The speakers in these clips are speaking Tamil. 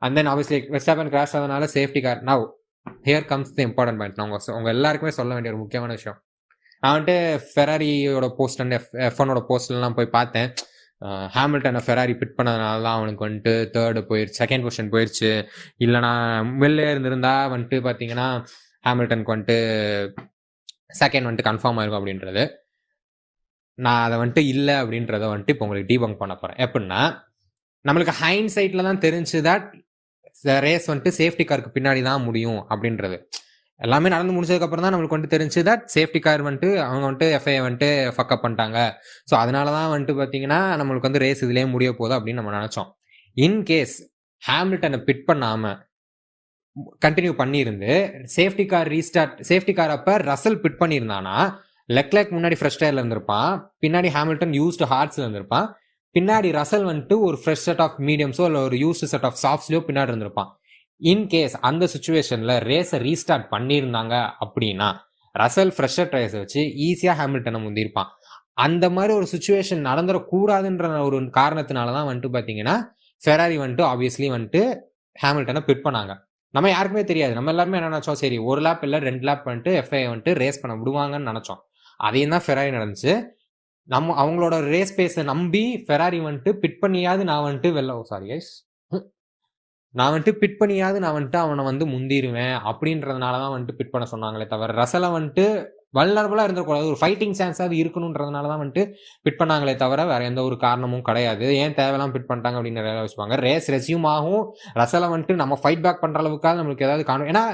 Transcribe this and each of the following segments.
And then obviously Verstappen crash ஆனதுனால safety car. Now here comes the important point. நான் உங்க எல்லாருக்குமே சொல்ல வேண்டிய ஒரு முக்கியமான விஷயம். நான் வந்துட்டு ஃபெராரியோட போஸ்ட் அண்ட் F1ஓட போஸ்ட்லாம் போய் பார்த்தேன். ஹாமில்டனை ஃபெராரி பிட் பண்ணதுனால தான் அவனுக்கு வந்துட்டு தேர்டு போயிடுச்சு, செகண்ட் பொசிஷன் போயிடுச்சு. இல்லைனா வெளில இருந்திருந்தா வந்துட்டு பார்த்தீங்கன்னா ஹாமில்டனுக்கு வந்துட்டு செகண்ட் வந்துட்டு கன்ஃபார்ம் ஆயிருக்கும் அப்படின்றது. நான் அதை வந்துட்டு இல்லை அப்படின்றத வந்துட்டு இப்போ உங்களுக்கு டீபங்க் பண்ண போகிறேன். எப்படின்னா, நம்மளுக்கு ஹைண்ட் சைட்டில் தான் தெரிஞ்சு தட் ரேஸ் வந்துட்டு சேஃப்டி காருக்கு பின்னாடி தான் முடியும் அப்படின்றது. எல்லாமே நடந்து முடிச்சதுக்கப்புறம் தான் நம்மளுக்கு வந்துட்டு தெரிஞ்சு தட் சேஃப்டி கார் வந்துட்டு அவங்க வந்துட்டு எஃப்ஐ வந்துட்டு ஃபக்கப் பண்ணிட்டாங்க. ஸோ அதனால தான் வந்துட்டு பார்த்தீங்கன்னா நம்மளுக்கு வந்து ரேஸ் இதுலேயே முடிய போகுது அப்படின்னு நம்ம நினச்சோம். இன்கேஸ் ஹாமில்டனை பிட் பண்ணாமல் கண்டினியூ பண்ணியிருந்து சேஃப்டி கார் அப்போ ரசல் பிட் பண்ணியிருந்தானா லெக்லெக் முன்னாடி ஃப்ரெஷ் டயர்ல இருந்திருப்பான், பின்னாடி ஹாமில்டன் யூஸ்டு ஹார்ட்ஸ்ல இருந்திருப்பான், பின்னாடி ரசல் வந்துட்டு ஒரு ஃப்ரெஷ் செட் ஆஃப் மீடியம்ஸோ இல்லை ஒரு யூஸ்டு செட் ஆஃப் சாஃப்ட்ஸ்லயோ பின்னாடி இருந்திருப்பான். இன்கேஸ் அந்த சுச்சுவேஷன்ல ரேஸை ரீஸ்டார்ட் பண்ணியிருந்தாங்க அப்படின்னா ரசல் ஃப்ரெஷர் டயர்ஸை வச்சு ஈஸியா ஹாமில்டனை முந்திருப்பான். அந்த மாதிரி ஒரு சுச்சுவேஷன் நடந்துடக்கூடாதுன்ற ஒரு காரணத்தினால தான் வந்துட்டு பார்த்தீங்கன்னா ஃபெராரி வந்துட்டு ஆப்வியஸ்லி வந்துட்டு ஹாமில்டனை பிட் பண்ணாங்க. நம்ம யாருக்குமே தெரியாது. நம்ம எல்லாருமே என்ன நினைச்சோம், சரி ஒரு லேப் இல்லை 2 லேப் வந்துட்டு எஃப்ஐ வந்துட்டு ரேஸ் பண்ண விடுவாங்கன்னு நினைச்சோம். அதையும் தான் ஃபெராரி நடந்துச்சு. நம்ம அவங்களோட ரேஸ் பேஸை நம்பி ஃபெராரி வந்துட்டு பிட் பண்ணியாவது நான் வந்துட்டு பிட் பண்ணியாவது நான் வந்துட்டு அவனை வந்து முந்திருவேன் அப்படின்றதுனாலதான் வந்துட்டு பிட் பண்ண சொன்னாங்களே தவிர ரசலை வந்துட்டு வல்னரபிளா இருந்துடக்கூடாது, ஒரு ஃபைட்டிங் சான்ஸாவது இருக்கணும்ன்றதுனாலதான் வந்துட்டு பிட் பண்ணாங்களே தவிர வேற எந்த ஒரு காரணமும் கிடையாது. ஏன் தேவையெல்லாம் பிட் பண்ணிட்டாங்க அப்படின்னு நிறைய வச்சுப்பாங்க. ரேஸ் ரெஸ்யூம் ஆகும், ரசலை வந்துட்டு நம்ம ஃபைட் பேக் பண்ற அளவுக்காக நம்மளுக்கு ஏதாவது காணும். ஏன்னா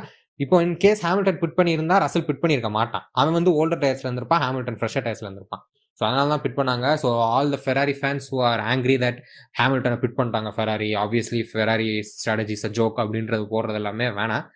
இப்போ இன் கேஸ் ஹாமில்டன் பிட் பண்ணியிருந்தா ரசல் பிட் பண்ணியிருக்க மாட்டான். அவன் வந்து ஓல்டர் டயர்ஸ்ல இருந்திருப்பான், ஹாமில்டன் ஃப்ரெஷர் டயர்ஸ்ல இருந்திருப்பான். ஸோ அதனால தான் பிட் பண்ணாங்க. So all the Ferrari fans who are angry that ஹாமில்டனை பிட் பண்ணிட்டாங்க Ferrari, obviously Ferrari strategies a joke அப்படின்றது போடுறது எல்லாமே வேணாம்.